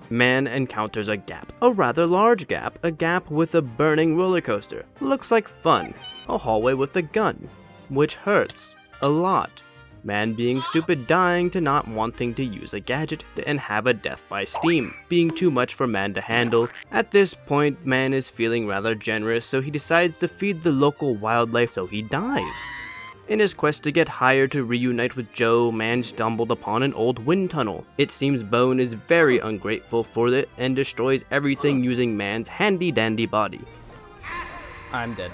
Man encounters a gap. A rather large gap. A gap with a burning roller coaster. Looks like fun. A hallway with a gun. Which hurts. A lot. Man being stupid, dying to not wanting to use a gadget, and have a death by steam, being too much for man to handle. At this point, man is feeling rather generous, so he decides to feed the local wildlife, so he dies. In his quest to get higher to reunite with Joe, man stumbled upon an old wind tunnel. It seems Bone is very ungrateful for it and destroys everything using man's handy dandy body. I'm dead.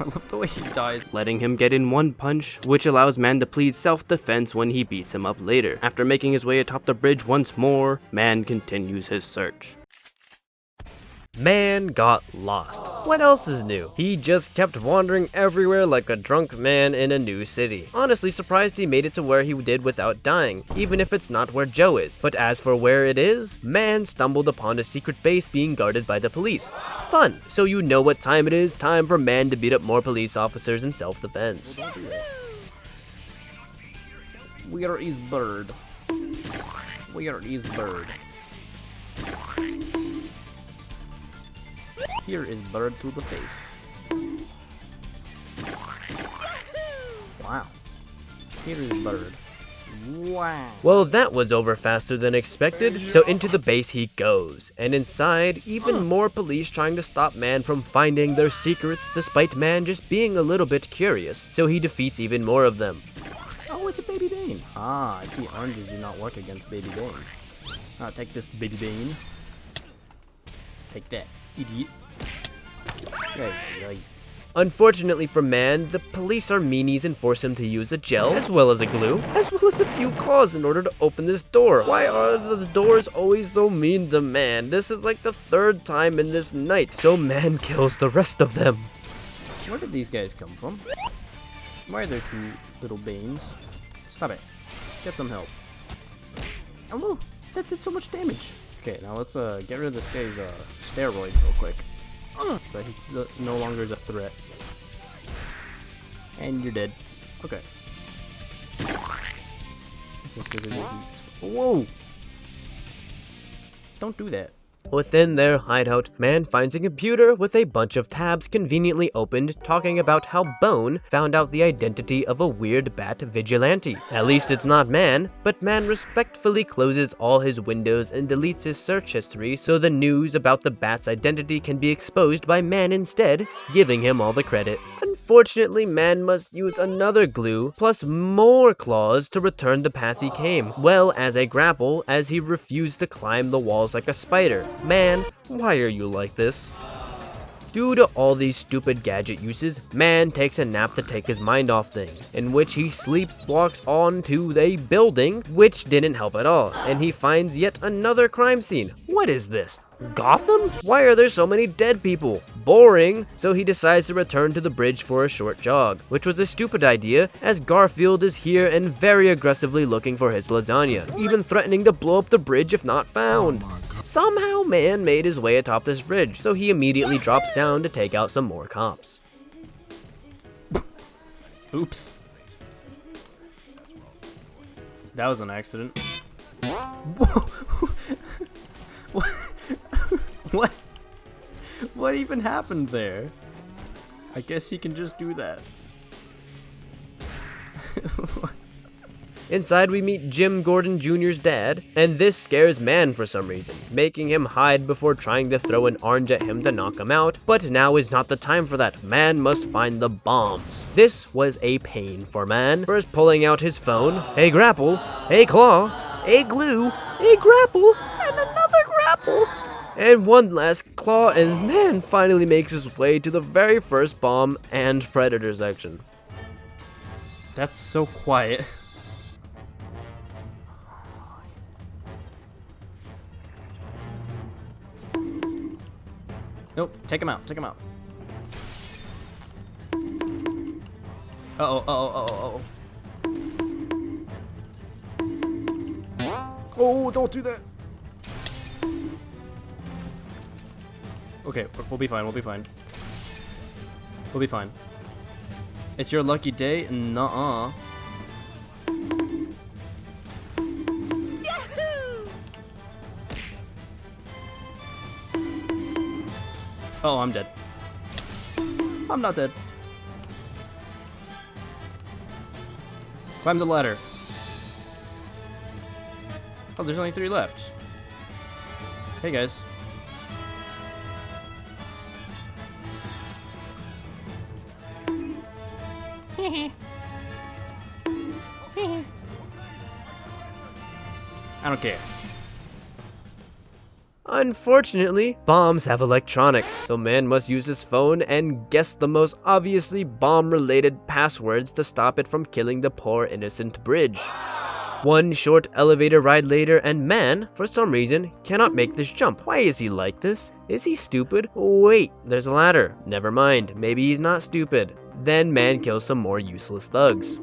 I love the way he dies. Letting him get in one punch, which allows man to plead self-defense when he beats him up later. After making his way atop the bridge once more, man continues his search. Man got lost. What else is new? He just kept wandering everywhere like a drunk man in a new city. Honestly surprised he made it to where he did without dying, even if it's not where Joe is. But as for where it is, man stumbled upon a secret base being guarded by the police. Fun! So you know what time it is, time for man to beat up more police officers in self-defense. Where is bird? Where is bird? Here is bird to the face. Wow. Here is bird. Wow. Well, that was over faster than expected, so into the base he goes. And inside, even more police trying to stop man from finding their secrets, despite man just being a little bit curious. So he defeats even more of them. Oh, it's a baby Bane. Ah, I see oranges do not work against baby Bane. Take this, baby Bane. Take that, idiot. Unfortunately for man, the police are meanies and force him to use a gel, as well as a glue, as well as a few claws in order to open this door. Why are the doors always so mean to man? This is like the third time in this night, so man kills the rest of them. Where did these guys come from? Why are there two little Banes? Stop it. Get some help. Oh, that did so much damage. Okay, now let's get rid of this guy's steroids real quick. So he no longer is a threat. And you're dead. Okay. Whoa! Don't do that. Within their hideout, man finds a computer with a bunch of tabs conveniently opened talking about how Bone found out the identity of a weird bat vigilante. At least it's not man, but man respectfully closes all his windows and deletes his search history so the news about the bat's identity can be exposed by man instead, giving him all the credit. Unfortunately, man must use another glue, plus more claws to return the path he came, well as a grapple as he refused to climb the walls like a spider. Man, why are you like this? Due to all these stupid gadget uses, man takes a nap to take his mind off things, in which he sleepwalks onto a building, which didn't help at all, and he finds yet another crime scene. What is this? Gotham? Why are there so many dead people? Boring! So he decides to return to the bridge for a short jog, which was a stupid idea as Garfield is here and very aggressively looking for his lasagna, even threatening to blow up the bridge if not found. Somehow man made his way atop this bridge, so he immediately drops down to take out some more cops. Oops. That was an accident. What? What? What even happened there? I guess he can just do that. Inside we meet Jim Gordon Jr.'s dad, and this scares man for some reason, making him hide before trying to throw an orange at him to knock him out, but now is not the time for that. Man must find the bombs. This was a pain for man, first pulling out his phone, a grapple, a claw, a glue, a grapple, and another grapple, and one last claw, and man finally makes his way to the very first bomb and predator section. That's so quiet. Nope, take him out, take him out. Uh-oh. Oh, don't do that. Okay, we'll be fine, we'll be fine. We'll be fine. It's your lucky day? Nuh-uh. Oh, I'm dead. I'm not dead. Climb the ladder. Oh, there's only 3 left. Hey, guys. I don't care. Unfortunately, bombs have electronics, so man must use his phone and guess the most obviously bomb-related passwords to stop it from killing the poor innocent bridge. One short elevator ride later, and man, for some reason, cannot make this jump. Why is he like this? Is he stupid? Wait, there's a ladder. Never mind, maybe he's not stupid. Then man kills some more useless thugs.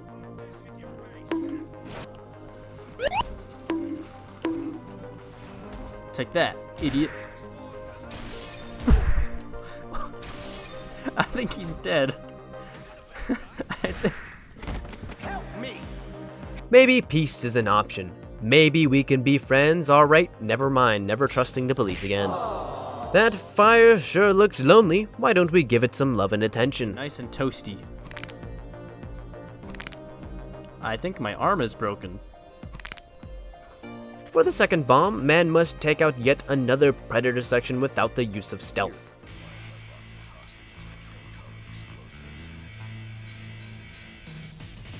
Take that, idiot. I think he's dead. Maybe peace is an option. Maybe we can be friends, alright, never mind, never trusting the police again. That fire sure looks lonely, why don't we give it some love and attention? Nice and toasty. I think my arm is broken. For the second bomb, man must take out yet another predator section without the use of stealth.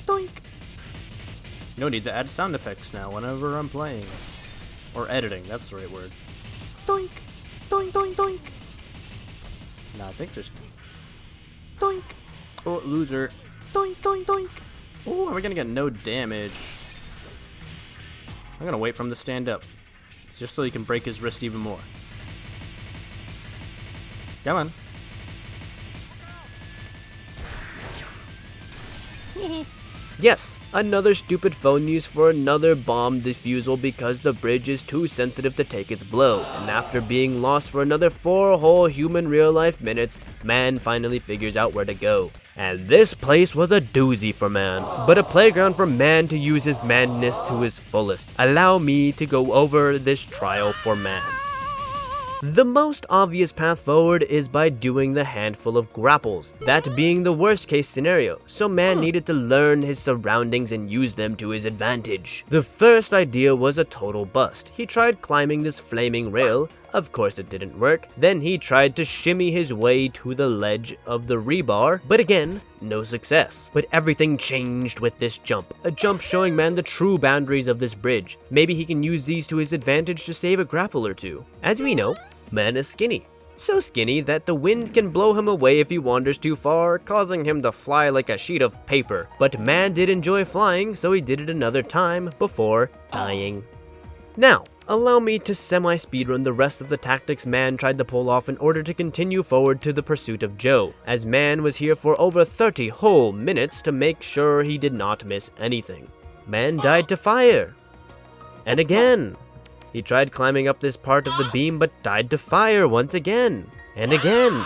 Doink! No need to add sound effects now whenever I'm playing. Or editing, that's the right word. Doink! Doink, doink, doink! Nah, I think there's... Doink! Oh, loser. Doink, doink, doink! Oh, are we gonna get no damage? I'm gonna wait for him to stand up. Just so he can break his wrist even more. Come on. Yes, another stupid phone use for another bomb defusal because the bridge is too sensitive to take its blow, and after being lost for another 4 whole human real-life minutes, man finally figures out where to go. And this place was a doozy for man, but a playground for man to use his madness to his fullest. Allow me to go over this trial for man. The most obvious path forward is by doing the handful of grapples, that being the worst case scenario, so man needed to learn his surroundings and use them to his advantage. The first idea was a total bust. He tried climbing this flaming rail, of course it didn't work. Then he tried to shimmy his way to the ledge of the rebar, but again, no success. But everything changed with this jump, a jump showing man the true boundaries of this bridge. Maybe he can use these to his advantage to save a grapple or two. As we know, man is skinny. So skinny that the wind can blow him away if he wanders too far, causing him to fly like a sheet of paper. But man did enjoy flying, so he did it another time before dying. Now, allow me to semi-speedrun the rest of the tactics man tried to pull off in order to continue forward to the pursuit of Joe, as man was here for over 30 whole minutes to make sure he did not miss anything. Man died to fire. And again. He tried climbing up this part of the beam but died to fire once again. And again.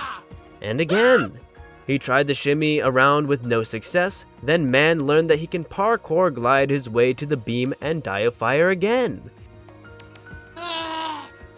And again. He tried to shimmy around with no success, then man learned that he can parkour glide his way to the beam and die of fire again.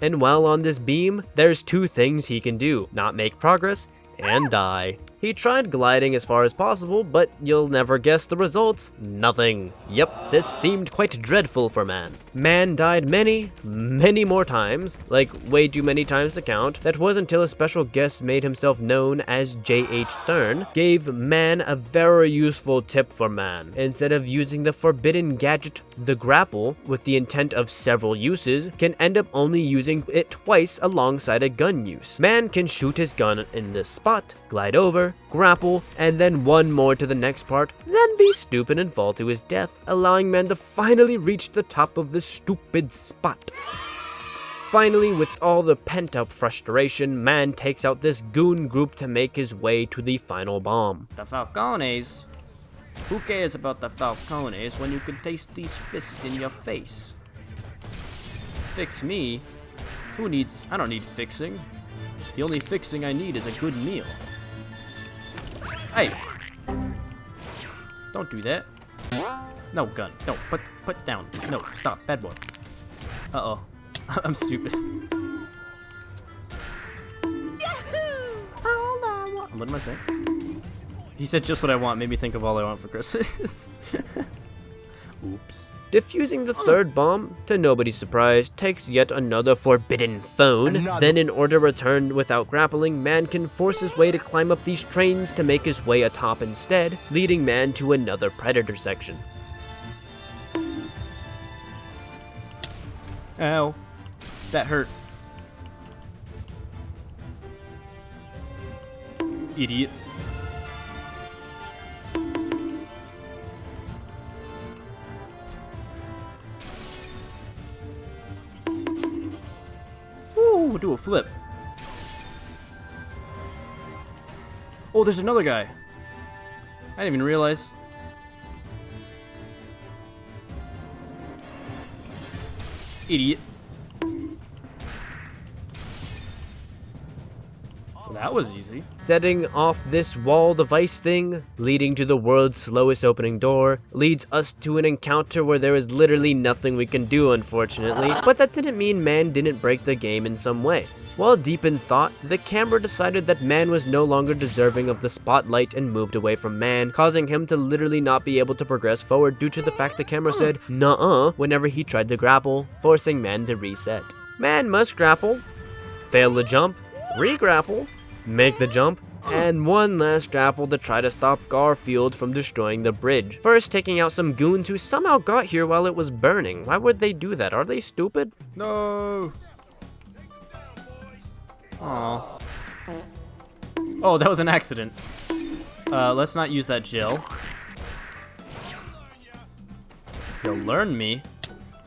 And while on this beam, there's 2 things he can do, not make progress and die. He tried gliding as far as possible, but you'll never guess the results. Nothing. Yep, this seemed quite dreadful for man. Man died many, many more times, like way too many times to count. That was until a special guest made himself known as J.H. Stern, gave man a very useful tip for man. Instead of using the forbidden gadget, the grapple, with the intent of several uses, can end up only using it twice alongside a gun use. Man can shoot his gun in this spot, glide over, grapple, and then one more to the next part, then be stupid and fall to his death, allowing man to finally reach the top of the stupid spot. Finally, with all the pent-up frustration, man takes out this goon group to make his way to the final bomb. The Falcones? Who cares about the Falcones when you can taste these fists in your face? Fix me? I don't need fixing. The only fixing I need is a good meal. Hey! Don't do that. No, gun. No, put down. No, stop. Bad boy. Uh-oh. I'm stupid. What am I saying? He said just what I want, made me think of all I want for Christmas. Oops. Defusing the third bomb, to nobody's surprise, takes yet another forbidden phone. Then in order to return without grappling, man can force his way to climb up these trains to make his way atop instead, leading man to another predator section. Ow. That hurt. Idiot. Ooh, do a flip. Oh, there's another guy. I didn't even realize. Idiot. Well, that was easy. Setting off this wall device thing, leading to the world's slowest opening door, leads us to an encounter where there is literally nothing we can do, unfortunately, but that didn't mean man didn't break the game in some way. While deep in thought, the camera decided that man was no longer deserving of the spotlight and moved away from man, causing him to literally not be able to progress forward due to the fact the camera said "nuh-uh" whenever he tried to grapple, forcing man to reset. Man must grapple, fail the jump, re-grapple, make the jump, and one last grapple to try to stop Garfield from destroying the bridge. First taking out some goons who somehow got here while it was burning. Why would they do that? Are they stupid? No. Aw. Oh, that was an accident. Let's not use that gel. You'll learn me.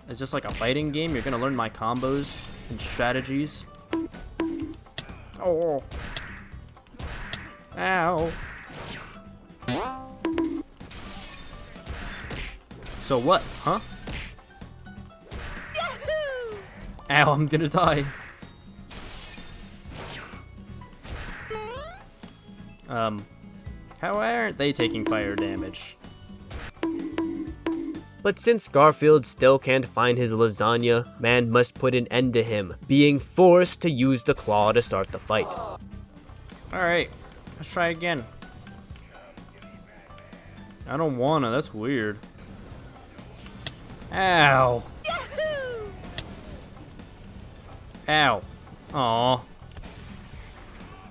It's just like a fighting game. You're gonna learn my combos and strategies. Oh. Ow. So what, huh? Ow, I'm gonna die. How aren't they taking fire damage? But since Garfield still can't find his lasagna, man must put an end to him, being forced to use the claw to start the fight. Alright, let's try again. I don't wanna, that's weird. Ow. Ow. Aw.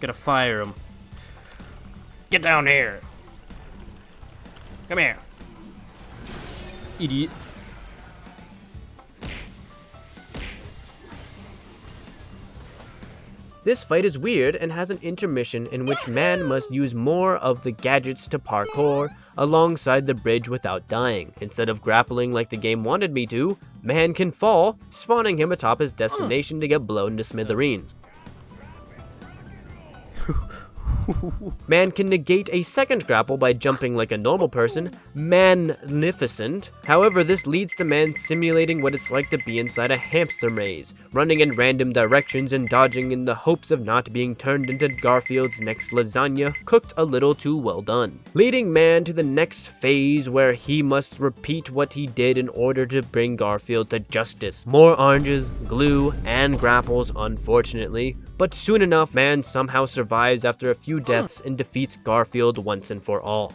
Gotta fire him. Get down here. Come here. Idiot. This fight is weird and has an intermission in which man must use more of the gadgets to parkour alongside the bridge without dying. Instead of grappling like the game wanted me to, man can fall, spawning him atop his destination to get blown to smithereens. Man can negate a second grapple by jumping like a normal person, magnificent. However, this leads to man simulating what it's like to be inside a hamster maze, running in random directions and dodging in the hopes of not being turned into Garfield's next lasagna, cooked a little too well done. Leading man to the next phase where he must repeat what he did in order to bring Garfield to justice. More oranges, glue, and grapples, unfortunately. But soon enough, man somehow survives after a few deaths and defeats Garfield once and for all.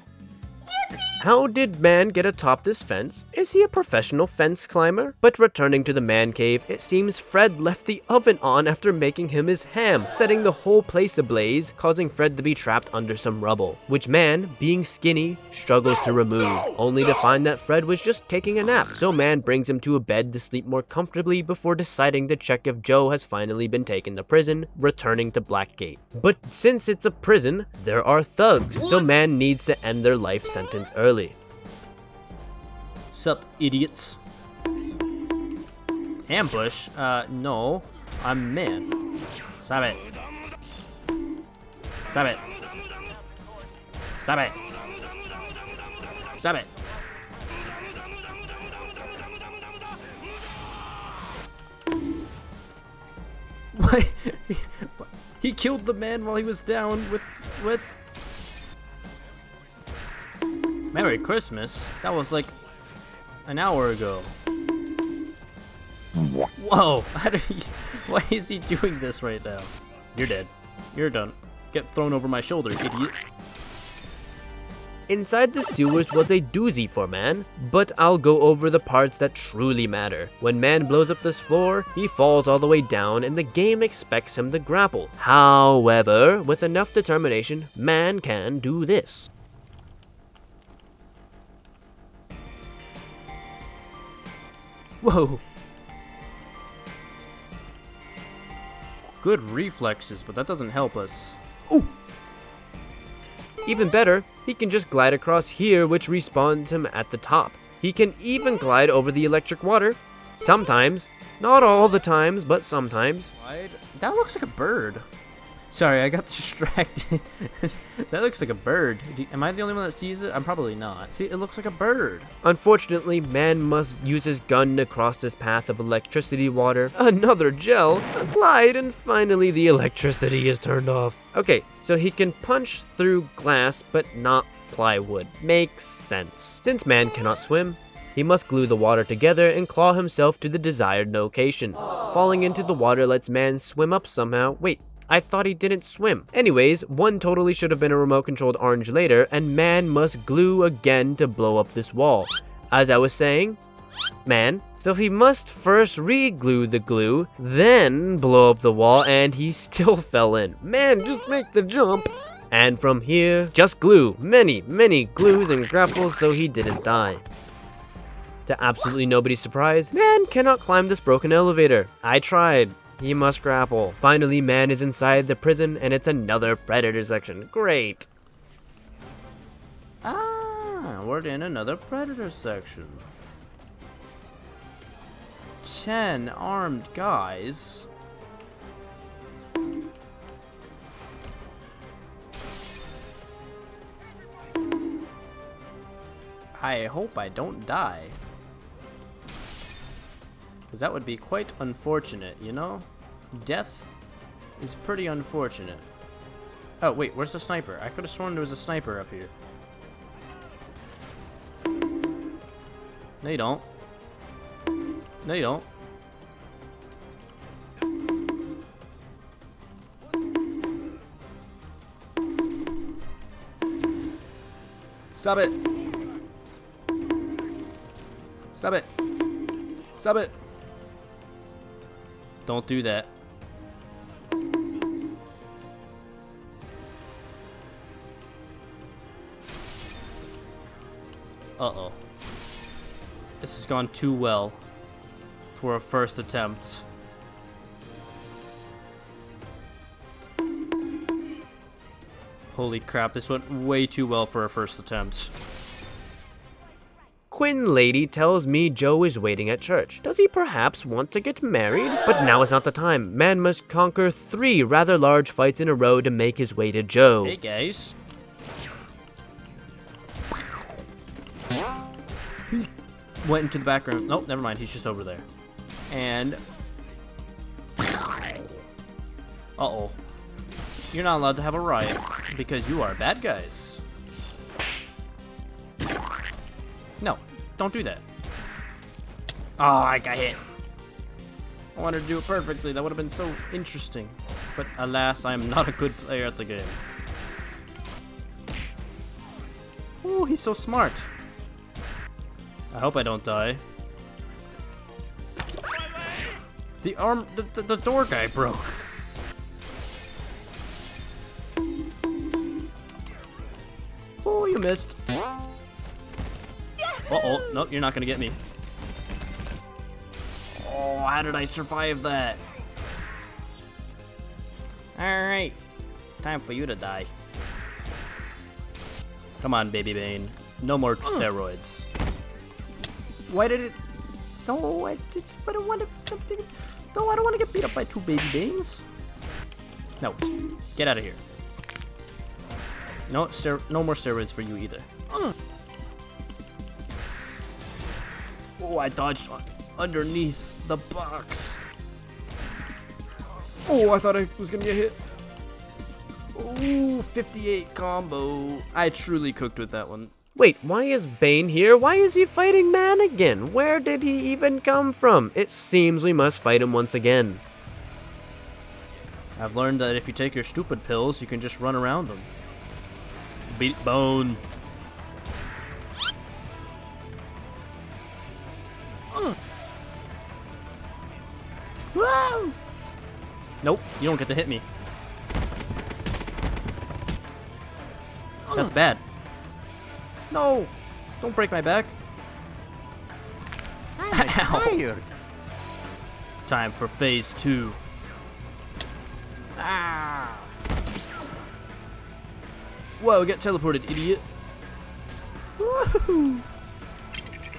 How did man get atop this fence? Is he a professional fence climber? But returning to the man cave, it seems Fred left the oven on after making him his ham, setting the whole place ablaze, causing Fred to be trapped under some rubble, which man, being skinny, struggles to remove, only to find that Fred was just taking a nap. So man brings him to a bed to sleep more comfortably before deciding to check if Joe has finally been taken to prison, returning to Blackgate. But since it's a prison, there are thugs, so man needs to end their life sentence early. Sup, idiots? Ambush? No. I'm man. Stop it. Stop it. Stop it. Stop it. What? He killed the man while he was down with... Merry Christmas? That was like an hour ago. Whoa! Why is he doing this right now? You're dead. You're done. get thrown over my shoulder, idiot. Inside the sewers was a doozy for man, but I'll go over the parts that truly matter. When man blows up this floor, he falls all the way down and the game expects him to grapple. However, with enough determination, man can do this. Whoa. Good reflexes, but that doesn't help us. Ooh! Even better, he can just glide across here, which respawns him at the top. He can even glide over the electric water. Sometimes. Not all the times, but sometimes. That looks like a bird. Sorry, I got distracted. That looks like a bird. Am I the only one that sees it? I'm probably not. See, it looks like a bird. Unfortunately, man must use his gun to cross this path of electricity water. Another gel. Applied, and finally the electricity is turned off. Okay, so he can punch through glass, but not plywood. Makes sense. Since man cannot swim, he must glue the water together and claw himself to the desired location. Falling into the water lets man swim up somehow. Wait, I thought he didn't swim. Anyways, one totally should have been a remote-controlled orange later, and man must glue again to blow up this wall. As I was saying, man, so he must first re-glue the glue, then blow up the wall, and he still fell in. Man, just make the jump. And from here, just glue. Many glues and grapples so he didn't die. To absolutely nobody's surprise, man cannot climb this broken elevator. I tried. He must grapple. Finally, man is inside the prison, and it's another predator section. Great. Ah, we're in another predator section. 10 armed guys. I hope I don't die. Because that would be quite unfortunate, you know? Death is pretty unfortunate. Oh, wait, where's the sniper? I could have sworn there was a sniper up here. No, you don't. No, you don't. Stop it! Stop it! Stop it! Don't do that. Uh-oh. This has gone too well for a first attempt. Holy crap, this went way too well for a first attempt. Quinn Lady tells me Joe is waiting at church. Does he perhaps want to get married? But now is not the time. Man must conquer 3 rather large fights in a row to make his way to Joe. Hey guys. He went into the back room. Nope, never mind. He's just over there. And... uh-oh. You're not allowed to have a riot because you are bad guys. No, don't do that. Oh, I got hit. I wanted to do it perfectly. That would have been so interesting. But alas, I am not a good player at the game. Oh, he's so smart. I hope I don't die. The door guy broke. Oh, you missed. Uh-oh, nope, you're not gonna get me. Oh, how did I survive that? Alright, time for you to die. Come on, baby Bane. No more steroids. Why did it... No, I don't want to... No, I don't want to get beat up by 2 baby Banes. No, just get out of here. No, no more steroids for you either. Oh, I dodged underneath the box. Oh, I thought I was gonna get hit. Ooh, 58 combo. I truly cooked with that one. Wait, why is Bane here? Why is he fighting man again? Where did he even come from? It seems we must fight him once again. I've learned that if you take your stupid pills, you can just run around them. Beat Bone. Whoa! Nope, you don't get to hit me. That's bad. No! Don't break my back. I'm tired. Time for phase 2. Ah! Whoa, get teleported, idiot. Woohoo!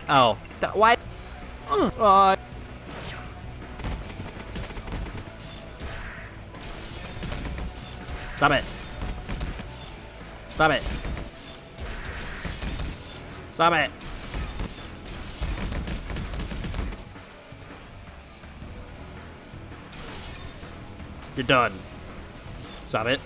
Oh, why? Stop it. Stop it. Stop it. You're done. Stop it.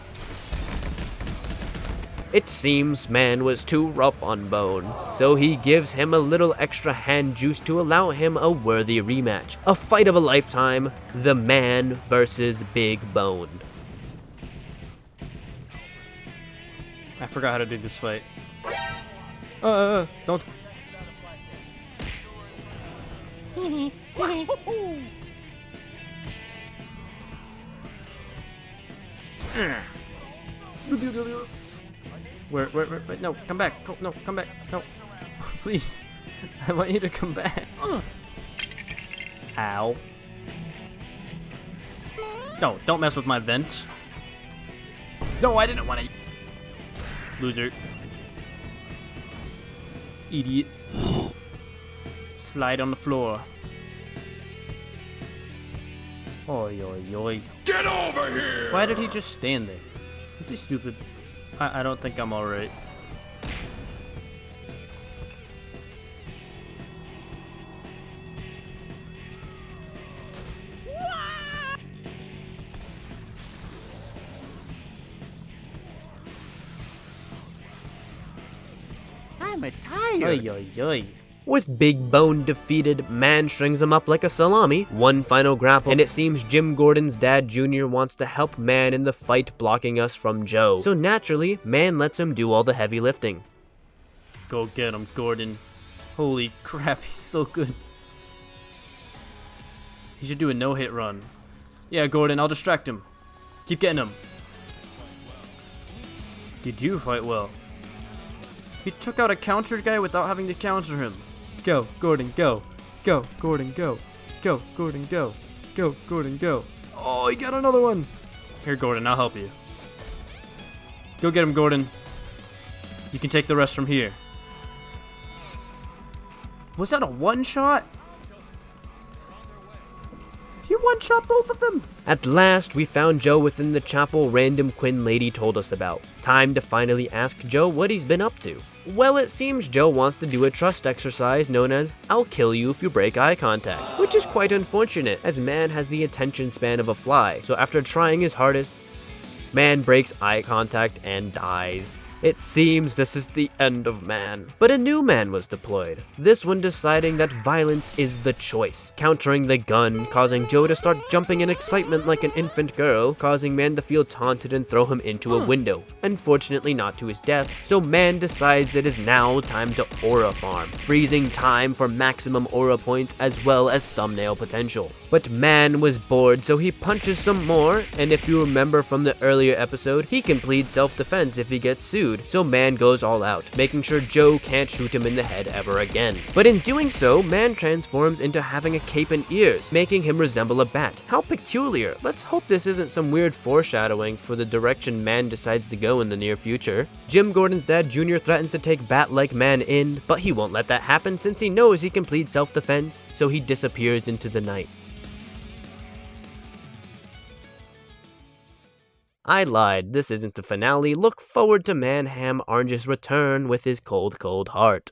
It seems man was too rough on Bone, so he gives him a little extra hand juice to allow him a worthy rematch. A fight of a lifetime, the Man versus Big Bone. I forgot how to do this fight. Don't. Wait, no, come back. No, come back. No. Please. I want you to come back. Ow. No, don't mess with my vent. No, I didn't want to. Loser. Idiot. Slide on the floor. Oi, oi, oi. Get over here! Why did he just stand there? Is he stupid? I don't think I'm alright. I'm tired. Oi, oi, oi. With Big Bone defeated, Man strings him up like a salami. One final grapple, and it seems Jim Gordon's dad Jr. wants to help Man in the fight, blocking us from Joe. So naturally, Man lets him do all the heavy lifting. Go get him, Gordon. Holy crap, he's so good. He should do a no-hit run. Yeah, Gordon, I'll distract him. Keep getting him. You do fight well. He took out a counter guy without having to counter him. Go, Gordon, go. Go, Gordon, go. Go, Gordon, go. Go, Gordon, go. Oh, he got another one. Here, Gordon, I'll help you. Go get him, Gordon. You can take the rest from here. Was that a one-shot? He one-shot both of them. At last, we found Joe within the chapel Random Quinn lady told us about. Time to finally ask Joe what he's been up to. Well, it seems Joe wants to do a trust exercise known as I'll kill you if you break eye contact, which is quite unfortunate as Man has the attention span of a fly, so after trying his hardest, Man breaks eye contact and dies. It seems this is the end of Man. But a new Man was deployed, this one deciding that violence is the choice, countering the gun, causing Joe to start jumping in excitement like an infant girl, causing Man to feel taunted and throw him into a window. Unfortunately not to his death, so Man decides it is now time to aura farm, freezing time for maximum aura points as well as thumbnail potential. But Man was bored, so he punches some more, and if you remember from the earlier episode, he can plead self-defense if he gets sued. So Man goes all out, making sure Joe can't shoot him in the head ever again. But in doing so, Man transforms into having a cape and ears, making him resemble a bat. How peculiar. Let's hope this isn't some weird foreshadowing for the direction Man decides to go in the near future. Jim Gordon's dad Jr. threatens to take Bat-like Man in, but he won't let that happen since he knows he can plead self-defense, so he disappears into the night. I lied, this isn't the finale. Look forward to Man Ham Orange's return with his cold, cold heart.